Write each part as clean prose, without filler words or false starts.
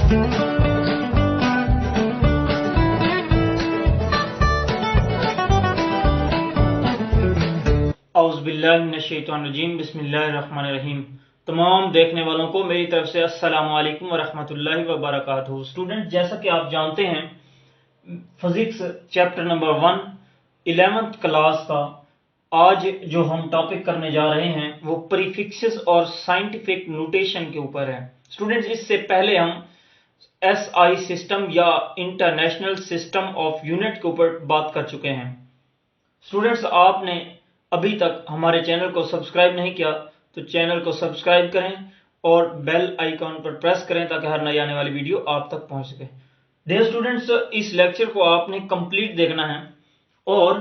औज़ुबिल्लाहिमिनश्शैतानिर्रजीम बिस्मिल्लाहिर्रहमानिर्रहीम। तमाम देखने वालों को मेरी तरफ से अस्सलामु अलैकुम वरहमतुल्लाहि वबरकातुहू। स्टूडेंट, जैसा कि आप जानते हैं, physics chapter number 1 11th class का आज जो हम टॉपिक करने जा रहे हैं वो प्रीफिक्सेस और साइंटिफिक नोटेशन के ऊपर है। स्टूडेंट्स, इससे पहले हम एसआई सिस्टम या इंटरनेशनल सिस्टम ऑफ यूनिट के ऊपर बात कर चुके हैं। स्टूडेंट्स, आपने अभी तक हमारे चैनल को सब्सक्राइब नहीं किया तो चैनल को सब्सक्राइब करें और बेल आइकॉन पर प्रेस करें ताकि हर नई आने वाली वीडियो आप तक पहुंच सके। डियर स्टूडेंट्स, इस लेक्चर को आपने कंप्लीट देखना है और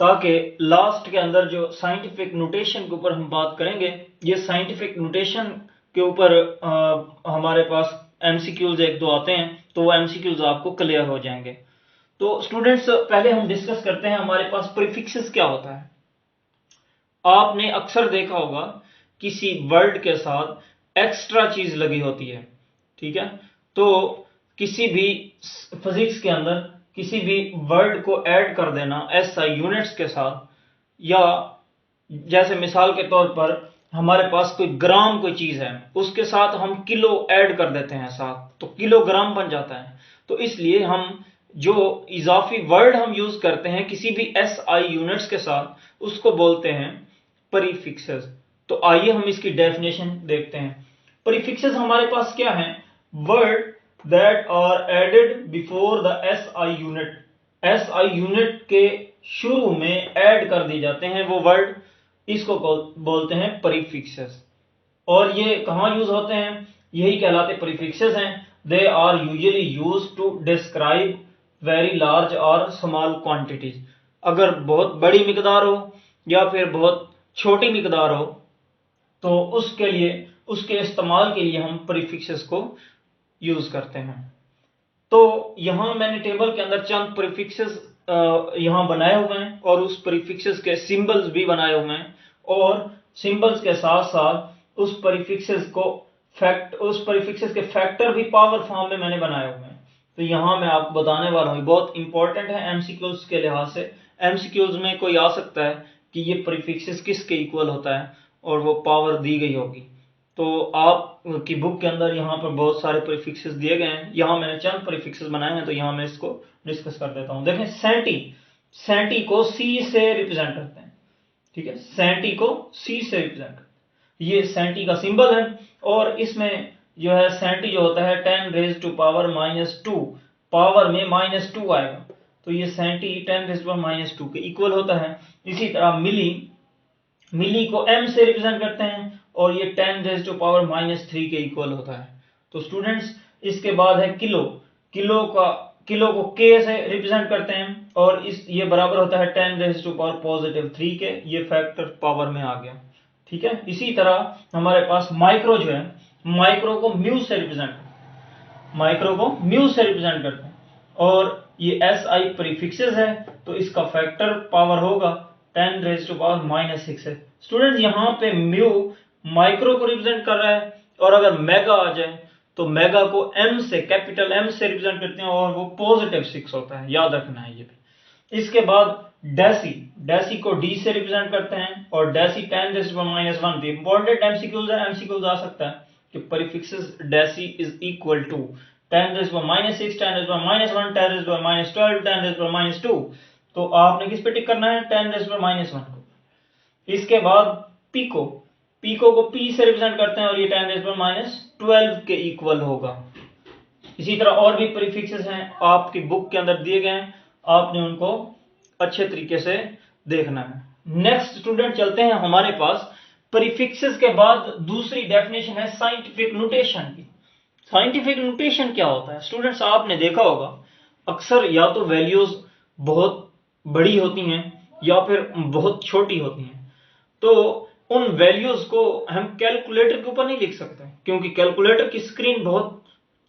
ताकि लास्ट के अंदर जो साइंटिफिक नोटेशन के ऊपर हम बात करेंगे, ये साइंटिफिक नोटेशन के ऊपर हमारे पास एमसीक्यूज एक दो आते हैं, तो वो एमसीक्यूज आपको क्लियर हो जाएंगे। तो स्टूडेंट्स, पहले हम डिस्कस करते हैं हमारे पास प्रीफिक्सेस क्या होता है। आपने अक्सर देखा होगा किसी वर्ड के साथ एक्स्ट्रा चीज लगी होती है, ठीक है। तो किसी भी फिजिक्स के अंदर किसी भी वर्ड को ऐड कर देना एसआई यूनिट्स के साथ, या जैसे मिसाल के तौर पर हमारे पास कोई ग्राम कोई चीज है, उसके साथ हम किलो ऐड कर देते हैं साथ, तो किलोग्राम बन जाता है। तो इसलिए हम जो इजाफी वर्ड हम यूज करते हैं किसी भी एसआई यूनिट्स के साथ, उसको बोलते हैं प्रीफिक्सेस। तो आइए हम इसकी डेफिनेशन देखते हैं। प्रीफिक्सेस हमारे पास क्या है? Word that are added before the SI unit. SI unit के शुरू में ऐड कर दिए जाते हैं वो वर्ड, इसको बोलते हैं प्रीफिक्सेस। और ये कहां यूज होते हैं? यही कहलाते प्रीफिक्सेस हैं। They are usually used to describe very large और स्मॉल क्वांटिटीज। अगर बहुत बड़ी मिकदार हो या फिर बहुत छोटी मिकदार हो तो उसके लिए, उसके इस्तेमाल के लिए हम प्रीफिक्सेस को यूज करते हैं। तो यहां मैंने टेबल के अंदर चंद प्रीफिक्सेस यहां बनाए हुए हैं और उस प्रीफिक्सेस के सिंबल्स भी बनाए हुए हैं, और सिंबल्स के साथ साथ उस प्रीफिक्सेस के फैक्टर भी पावर फॉर्म में मैंने बनाए हुए हैं। तो यहां मैं आपको बताने वाला हूं, बहुत इंपॉर्टेंट है एमसीक्यूज के लिहाज से। एमसीक्यूज में कोई आ सकता है कि ये प्रीफिक्सेस किसके इक्वल होता है और वो पावर दी गई होगी। तो आप की बुक के अंदर यहाँ पर बहुत सारे प्रीफिक्सेस दिए गए हैं, यहाँ मैंने चंद प्रीफिक्सेस बनाए हैं, तो यहाँ मैं इसको डिस्कस कर देता हूँ। देखें, सेंटी को सी से रिप्रेजेंट करते हैं, ठीक है। सेंटी को सी से रिप्रेजेंट करते हैं, ये सेंटी का सिंबल है। और इसमें जो है सेंटी जो होता है 10 रेज टू पावर -2, पावर में -2 आएगा, तो ये सेंटी 10 रेज टू पावर -2 के इक्वल होता है। इसी तरह मिली को m से रिप्रेजेंट करते हैं और ये 10 रेज टू पावर -3 के इक्वल होता है। तो स्टूडेंट्स, इसके बाद है किलो को k से रिप्रेजेंट करते हैं और ये बराबर होता है 10 रेज टू पावर +3 के। ये फैक्टर पावर में आ गया, ठीक है। इसी तरह हमारे पास माइक्रो जो है, माइक्रो को म्यू से रिप्रेजेंट करते हैं और ये SI प्रीफिक्सेस है, तो इसका फैक्टर पावर होगा 10 रेज टू पावर -6 है। स्टूडेंट, यहाँ पे म्यू माइक्रो को रिप्रेजेंट कर रहा है, और अगर मेगा आ जाए तो मेगा को कैपिटल M से रिप्रेजेंट करते हैं और वो +6 होता है, याद रखना है ये भी। इसके बाद डेसी को D से रिप्रेजेंट करते हैं और deci 10 raise to power -1। Important MCQs आ सकता है कि prefixes deci is equal to 10 raise to power -6, 10 raise to power -1, 10 raise to power -12, 10 raise to power -2। तो आपने किस पे टिक करना है? 10 रेज टू पावर -1 को। इसके बाद पीको को P से रिप्रेजेंट करते हैं और ये 10 रेज टू पावर -12 के इक्वल होगा। इसी तरह और भी प्रीफिक्सेस हैं, आपकी बुक के अंदर दिए गए हैं, आपने उनको अच्छे तरीके से देखना है। नेक्स्ट स्टूडेंट, चलते हैं हमारे पास प्रीफिक्सेस के बाद दूसरी डेफिनेशन है साइंटिफिक नोटेशन की। साइंटिफिक नोटेशन क्या होता है? स्टूडेंट्स, आपने देखा होगा अक्सर या तो वैल्यूज बहुत बड़ी होती हैं या फिर बहुत छोटी होती हैं। तो उन वैल्यूज को हम कैलकुलेटर के ऊपर नहीं लिख सकते क्योंकि कैलकुलेटर की स्क्रीन बहुत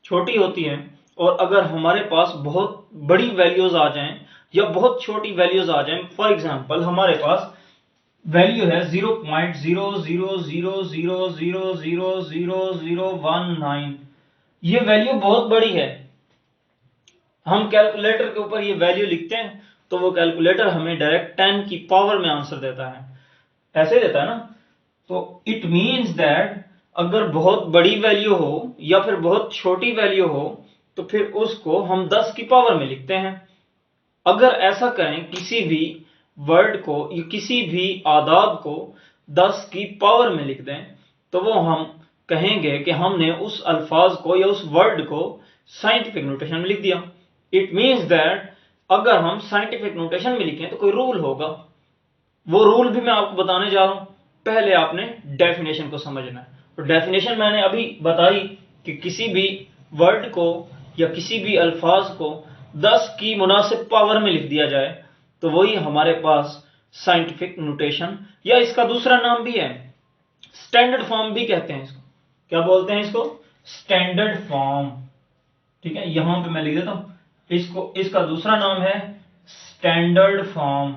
छोटी होती है, और अगर हमारे पास बहुत बड़ी वैल्यूज आ जाएं या बहुत छोटी वैल्यूज आ जाएं, फॉर एग्जांपल हमारे पास वैल्यू है 0.0000000019, ये वैल्यू बहुत बड़ी है, हम कैलकुलेटर के ऊपर ये वैल्यू लिखते हैं तो वो कैलकुलेटर हमें डायरेक्ट 10 की पावर में आंसर देता है, ऐसे देता है ना। तो इट मीन्स दैट अगर बहुत बड़ी वैल्यू हो या फिर बहुत छोटी वैल्यू हो तो फिर उसको हम 10 की पावर में लिखते हैं। अगर ऐसा करें, किसी भी वर्ड को या किसी भी आदाद को 10 की पावर में लिख दें तो वो हम कहेंगे कि हमने उस अल्फाज को या उस वर्ड को साइंटिफिक नोटेशन में लिख दिया। इट मीन्स दैट अगर हम साइंटिफिक नोटेशन में लिखें तो कोई रूल होगा, वो रूल भी मैं आपको बताने जा रहा हूं। पहले आपने डेफिनेशन को समझना है। तो डेफिनेशन मैंने अभी बताई कि किसी भी वर्ड को या किसी भी अल्फाज को 10 की मुनासिब पावर में लिख दिया जाए तो वही हमारे पास साइंटिफिक नोटेशन, या इसका दूसरा नाम भी है, स्टैंडर्ड फॉर्म भी कहते हैं इसको। क्या बोलते हैं इसको? Standard form. ठीक है, यहां पे मैं लिख देता हूं इसको, इसका दूसरा नाम है स्टैंडर्ड फॉर्म।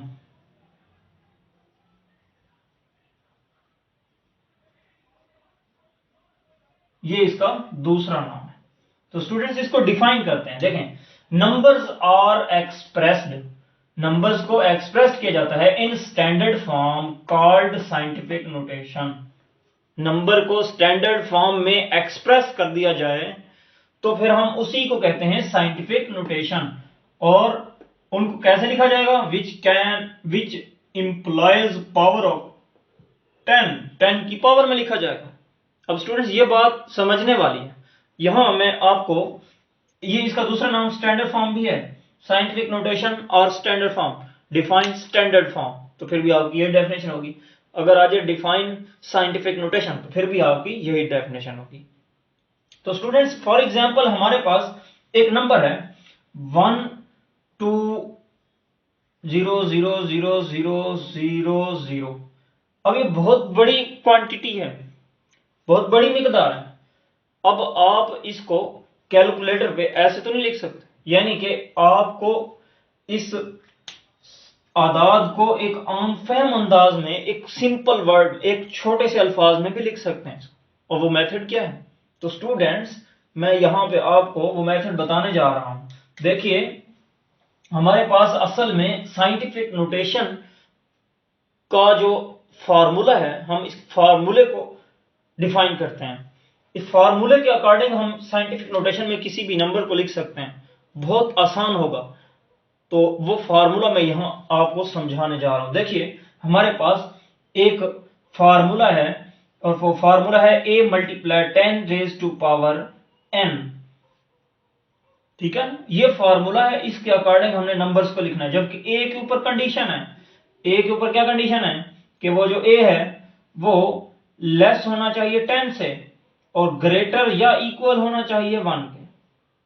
ये इसका दूसरा नाम है। तो स्टूडेंट्स इसको डिफाइन करते हैं। देखें, नंबर्स आर एक्सप्रेस्ड, नंबर्स को एक्सप्रेस किया जाता है in standard form called scientific notation. Number को स्टैंडर्ड फॉर्म में एक्सप्रेस कर दिया जाए तो फिर हम उसी को कहते हैं साइंटिफिक नोटेशन। और उनको कैसे लिखा जाएगा? विच इंप्लॉयज पावर ऑफ 10 की पावर में लिखा जाएगा। अब स्टूडेंट्स ये बात समझने वाली है। यहां मैं आपको, ये इसका दूसरा नाम स्टैंडर्ड फॉर्म भी है, साइंटिफिक नोटेशन और standard form, define standard form, तो फिर भी आपकी ये डेफिनेशन होगी। अगर आज डिफाइन साइंटिफिक नोटेशन तो फिर भी आपकी यही डेफिनेशन होगी। तो स्टूडेंट्स फॉर एग्जांपल हमारे पास एक नंबर है 1 2 0 0 0 0 0 0। अब ये बहुत बड़ी क्वांटिटी है, बहुत बड़ी मिकदार है। अब आप इसको कैलकुलेटर पे ऐसे तो नहीं लिख सकते, यानी कि आपको इस आदाद को एक आम फहम अंदाज में, एक सिंपल वर्ड, एक छोटे से अल्फाज में भी लिख सकते हैं। और वो मेथड क्या है? तो स्टूडेंट्स मैं यहां पे आपको वो मेथड बताने जा रहा हूं। देखिए, हमारे पास असल में साइंटिफिक नोटेशन का जो फार्मूला है, हम इस फार्मूले को डिफाइन करते हैं। इस फार्मूले के अकॉर्डिंग हम साइंटिफिक नोटेशन में किसी भी नंबर को लिख सकते हैं, बहुत आसान होगा। तो वो फार्मूला मैं यहां आपको समझाने जा रहा हूं। देखिए, हमारे पास एक फार्मूला है और वो फार्मूला है a multiply 10 raise to power n। ठीक है, ये फार्मूला है, इसके अकॉर्डिंग हमने नंबर्स को लिखना है। जबकि a के ऊपर कंडीशन है, a के ऊपर क्या कंडीशन है कि वो जो a है वो लेस होना चाहिए 10 से और ग्रेटर या इक्वल होना चाहिए 1 के।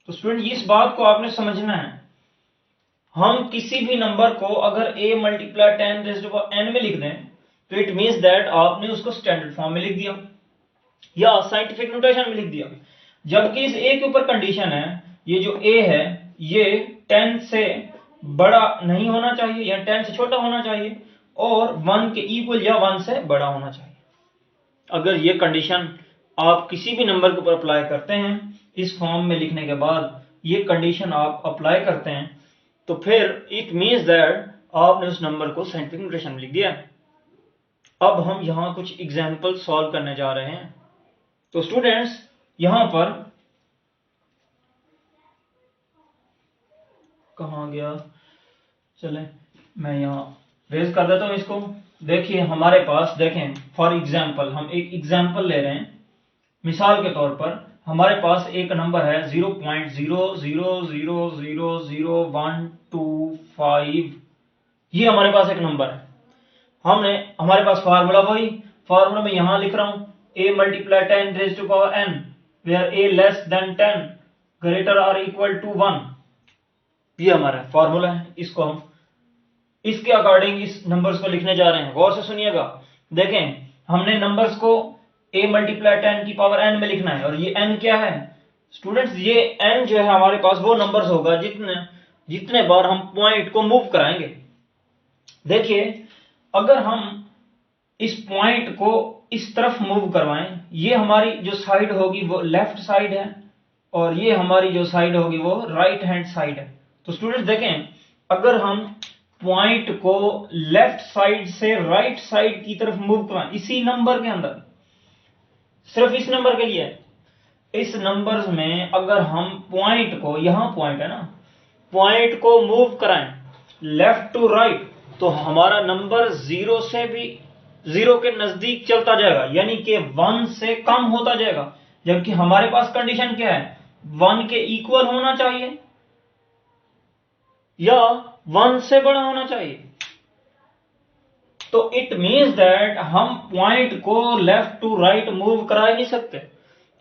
तो स्टूडेंट इस बात को आपने समझना है। हम किसी भी नंबर को अगर a multiply 10 raise to power n में लिख दें तो इट मीन्स दैट आपने उसको स्टैंडर्ड फॉर्म में लिख दिया या साइंटिफिक नोटेशन में लिख दिया। जबकि इस a के ऊपर कंडीशन है, ये जो a है ये 10 से बड़ा नहीं होना चाहिए या 10 से छोटा होना चाहिए और 1 के इक्वल या 1 से बड़ा होना चाहिए। अगर ये कंडीशन आप किसी भी नंबर के ऊपर अप्लाई करते हैं, इस फॉर्म में लिखने के बाद ये कंडीशन आप अप्लाई करते हैं तो फिर इट मीन्स दैट आपने उस नंबर को साइंटिफिक नोटेशन में लिख दिया। अब हम यहां कुछ एग्जाम्पल सॉल्व करने जा रहे हैं। तो स्टूडेंट्स यहां पर कहां गया, चले मैं यहां रेज कर देता हूं इसको। देखिए हमारे पास, देखें फॉर एग्जाम्पल, हम एक एग्जाम्पल ले रहे हैं। मिसाल के तौर पर हमारे पास एक नंबर है 0.00000125। ये हमारे पास एक नंबर है। हमारे पास फार्मूला वही, फार्मूला में यहां लिख रहा हूं a multiply 10 raise to power n where a less than 10 greater और इक्वल टू 1। ये हमारा फार्मूला है, इसको हम इसके अकॉर्डिंग इस नंबर्स को लिखने जा रहे हैं। गौर से सुनिएगा। देखें, हमने नंबर्स को a मल्टीप्लाई 10 की पावर n में लिखना है और ये n क्या है स्टूडेंट्स? ये n जो है हमारे पास वो नंबर्स होगा जितने बार हम पॉइंट को मूव कराएंगे। देखिए, अगर हम इस पॉइंट को इस तरफ मूव करवाएं, ये हमारी जो साइड होगी वो लेफ्ट साइड है और ये हमारी जो साइड होगी वो राइट हैंड साइड है। तो स्टूडेंट्स देखें, अगर हम पॉइंट को लेफ्ट साइड से राइट साइड की तरफ मूव कराएं इसी नंबर के अंदर, सिर्फ इस नंबर के लिए, इस नंबर्स में अगर हम पॉइंट को, यहां पॉइंट है ना, पॉइंट को मूव कराएं लेफ्ट टू राइट, तो हमारा नंबर 0 से भी 0 के नजदीक चलता जाएगा, यानी कि 1 से कम होता जाएगा। जबकि हमारे पास कंडीशन क्या है, 1 के इक्वल होना चाहिए या 1 से बड़ा होना चाहिए। तो इट मीन्स दैट हम पॉइंट को लेफ्ट टू राइट मूव करा ही नहीं सकते,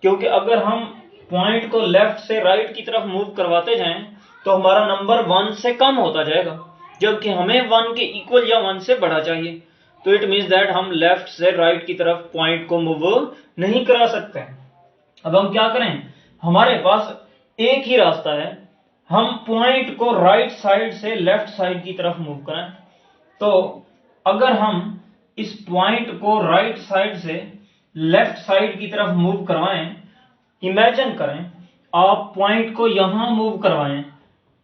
क्योंकि अगर हम पॉइंट को लेफ्ट से राइट की तरफ मूव करवाते जाएं तो हमारा नंबर 1 से कम होता जाएगा, जबकि हमें 1 के इक्वल या 1 से बड़ा चाहिए। तो इट मीन्स दैट हम लेफ्ट से राइट की तरफ पॉइंट को मूव नहीं करा सकते। अब हम क्या करें, हमारे पास एक ही रास्ता है, हम पॉइंट को राइट साइड से लेफ्ट साइड की तरफ मूव करें। तो अगर हम इस पॉइंट को राइट साइड से लेफ्ट साइड की तरफ मूव करवाएं, इमेजिन करें आप पॉइंट को यहां मूव करवाएं,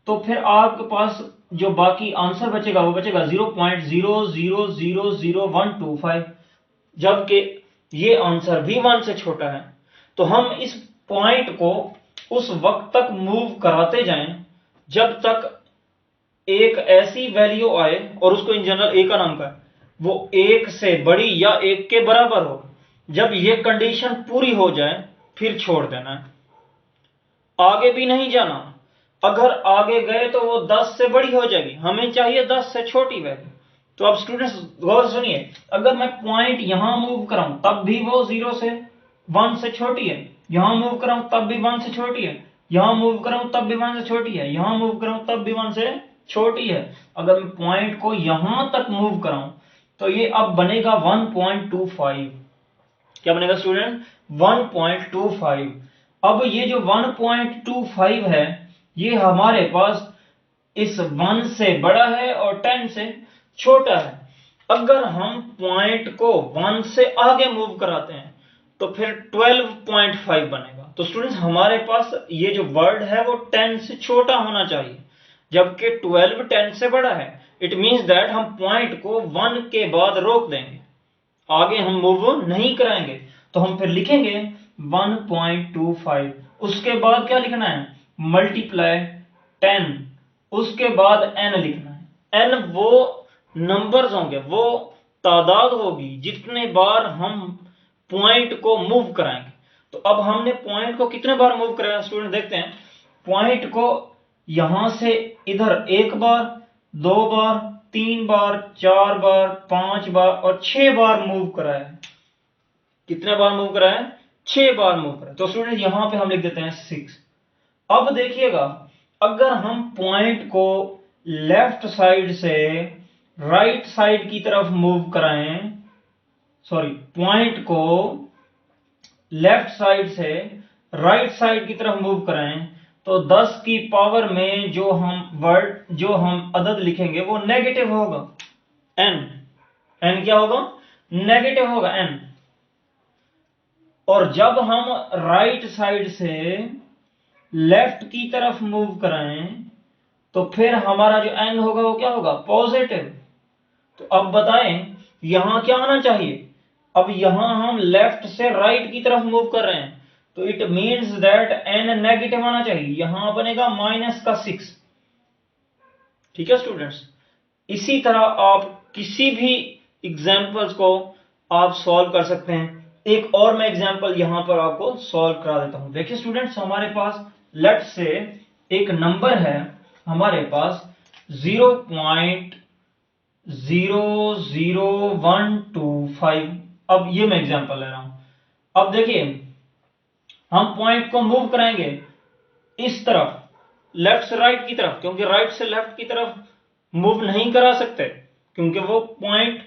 तो फिर आपके पास जो बाकी आंसर बचेगा वो बचेगा 0.000125, जबकि ये आंसर भी 1 से छोटा है। तो हम इस पॉइंट को उस वक्त तक मूव कराते जाएं जब तक एक ऐसी वैल्यू आए, और उसको इन जनरल ए का नाम का है, वो 1 से बड़ी या 1 के बराबर हो। जब ये कंडीशन पूरी हो जाए फिर छोड़ देना है, आगे भी नहीं जाना। अगर आगे गए तो वो 10 से बड़ी हो जाएगी, हमें चाहिए 10 से छोटी वैल्यू। तो अब स्टूडेंट्स गौर सुनिए, अगर मैं पॉइंट यहां मूव कराऊं तब भी वो 0 से 1 से छोटी है, यहां मूव कराऊं तब भी 1 से छोटी है, यहां मूव कराऊं तब भी 1 से छोटी है, यहां मूव कराऊं तब भी 1 से छोटी है। अगर मैं पॉइंट को यहां तक मूव कराऊं तो ये अब बनेगा 1.25। क्या बनेगा स्टूडेंट, 1.25। अब ये जो 1.25 है ये हमारे पास इस 1 से बड़ा है और 10 से छोटा है। अगर हम पॉइंट को 1 से आगे मूव कराते हैं तो फिर 12.5 बनेगा। तो स्टूडेंट्स हमारे पास ये जो वर्ड है वो 10 से छोटा होना चाहिए, जबकि 12 10 से बड़ा है। इट मीन्स दैट हम पॉइंट को 1 के बाद रोक देंगे, आगे हम मूव नहीं कराएंगे। तो हम फिर लिखेंगे 1.25, उसके बाद क्या लिखना है, मल्टीप्लाई 10, उसके बाद n लिखना है। n वो नंबर्स होंगे, वो तादाद होगी जितने बार हम पॉइंट को मूव कराएंगे। तो अब हमने पॉइंट को कितने बार मूव कराया स्टूडेंट, देखते हैं। पॉइंट को यहां से इधर 1 बार, 2 बार, 3 बार, 4 बार, 5 बार और 6 बार मूव कराया है। कितने बार मूव कराया है, 6 बार मूव कराया। तो स्टूडेंट यहां पे हम लिख देते हैं 6। अब देखिएगा, अगर हम पॉइंट को लेफ्ट साइड से राइट साइड की तरफ मूव कराएं, सॉरी, पॉइंट को लेफ्ट साइड से राइट साइड की तरफ मूव कराएं, तो 10 की पावर में जो हम अदद लिखेंगे वो नेगेटिव होगा, n क्या होगा, नेगेटिव होगा n। और जब हम राइट साइड से लेफ्ट की तरफ मूव कराएं तो फिर हमारा जो n होगा वो क्या होगा, पॉजिटिव। तो अब बताएं यहां क्या आना चाहिए, अब यहां हम लेफ्ट से राइट की तरफ मूव कर रहे हैं तो it means that n negative आना चाहिए, यहां बनेगा -6। ठीक है स्टूडेंट्स, इसी तरह आप किसी भी एग्जाम्पल्स को आप सॉल्व कर सकते हैं। एक और मैं एग्जाम्पल यहां पर आपको सॉल्व करा देता हूं। देखिए स्टूडेंट्स, हमारे पास लेट्स से एक नंबर है हमारे पास 0.00125। अब ये मैं एग्जांपल ले रहा हूं। अब देखिए, हम पॉइंट को मूव कराएंगे इस तरफ, लेफ्ट से राइट की तरफ, क्योंकि राइट से लेफ्ट की तरफ मूव नहीं करा सकते, क्योंकि वो पॉइंट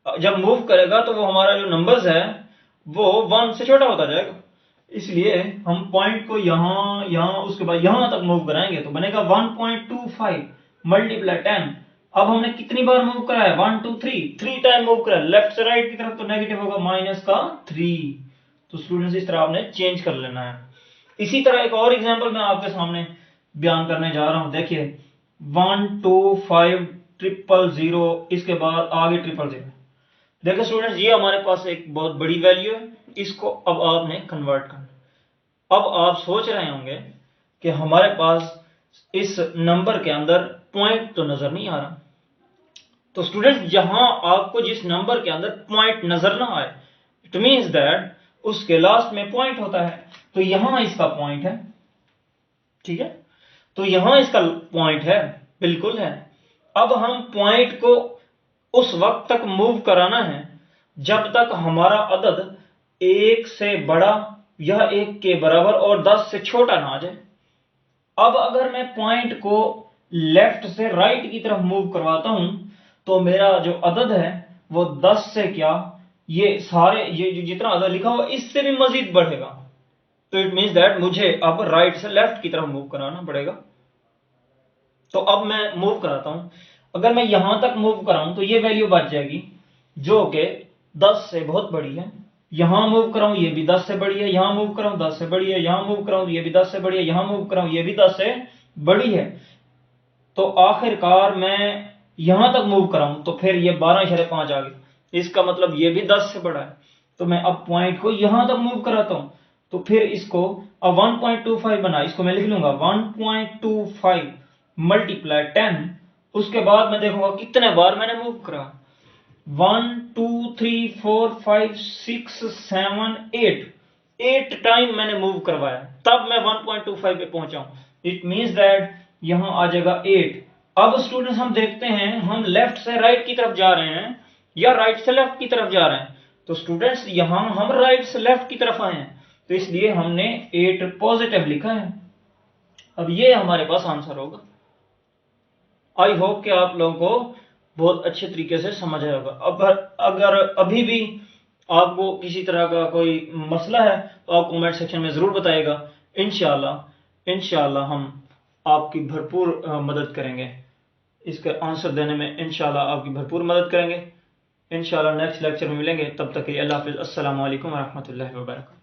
जब मूव करेगा तो वो हमारा जो नंबर्स है वो 1 से छोटा होता जाएगा। इसलिए हम पॉइंट को यहां उसके बाद यहां तक मूव कराएंगे तो बनेगा 1.25 मल्टीप्लाई 10। अब हमने कितनी बार मूव कराया, 1 2 3 टाइम मूव कराया लेफ्ट से राइट की तरफ, तो नेगेटिव होगा -3। तो स्टूडेंट्स इस तरह आपने चेंज कर लेना है। इसी तरह एक और एग्जांपल मैं आपके सामने बयान करने जा रहा हूं। देखिए 125,000, इसके बाद आगे 000। देखो स्टूडेंट्स, ये हमारे पास एक बहुत बड़ी वैल्यू है, इसको अब आपने कन्वर्ट करना। अब आप सोच रहे होंगे कि हमारे पास इस नंबर के अंदर पॉइंट तो नजर नहीं आ रहा। तो स्टूडेंट्स, जहां आपको जिस नंबर के अंदर पॉइंट नजर ना आए, इट मींस दैट उसके लास्ट में पॉइंट होता है। तो यहां इसका पॉइंट है, ठीक है, तो यहां इसका पॉइंट है, बिल्कुल है। अब हम पॉइंट को उस वक्त तक मूव कराना है जब तक हमारा अदद 1 से बड़ा या 1 के बराबर और 10 से छोटा ना आ जाए। अब अगर मैं पॉइंट को लेफ्ट से राइट की तरफ मूव करवाता हूं तो मेरा जो अदद है वो 10 से क्या, ये सारे ये जितना अदद लिखा हुआ इससे भी मजीद बढ़ेगा। तो इट मींस दैट मुझे अब राइट से लेफ्ट की तरफ मूव कराना पड़ेगा। तो अब मैं मूव कराता हूं। अगर मैं यहां तक मूव कराऊं तो ये वैल्यू बच जाएगी जो कि 10 से बहुत बड़ी है। यहां मूव कराऊं ये भी 10 से बड़ी है, यहां मूव कराऊं 10 से बड़ी है, यहां मूव कराऊं ये भी 10 से बड़ी है, यहां मूव कराऊं ये भी 10 से बड़ी है। तो आखिरकार मैं यहां तक मूव कराऊं तो फिर ये 12.5 आ गई, इसका मतलब ये भी 10 से बड़ा है। तो मैं अब पॉइंट को यहां तक मूव कराता हूं तो फिर इसको अब 1.25 बना, इसको मैं लिख लूंगा 1.25 मल्टीप्लाई 10। उसके बाद मैं देखूंगा कितने बार मैंने मूव करा, 1 2 3 4 5 6 7 8 टाइम मैंने मूव करवाया, तब मैं 1.25 पे पहुंचा हूं। इट मींस दैट यहां आ जाएगा 8। अब स्टूडेंट्स हम देखते हैं हम लेफ्ट से राइट की तरफ जा रहे हैं या राइट से लेफ्ट की तरफ जा रहे हैं। तो स्टूडेंट्स यहां हम राइट से लेफ्ट की तरफ आए हैं, तो इसलिए हमने 8 पॉजिटिव लिखा है। अब ये हमारे पास आंसर होगा। आई होप कि आप लोगों को बहुत अच्छे तरीके से समझ आया होगा। अब अगर अभी भी आपको किसी तरह का कोई मसला है तो आप कमेंट सेक्शन में जरूर बताइएगा। इंशाल्लाह हम आपकी भरपूर मदद करेंगे, इसका आंसर देने में इंशाल्लाह आपकी भरपूर मदद करेंगे। इंशाल्लाह नेक्स्ट लेक्चर में मिलेंगे, तब तक के लिए अल्लाह हाफिज़। अस्सलाम वालेकुम व रहमतुल्लाहि व बरकातहू।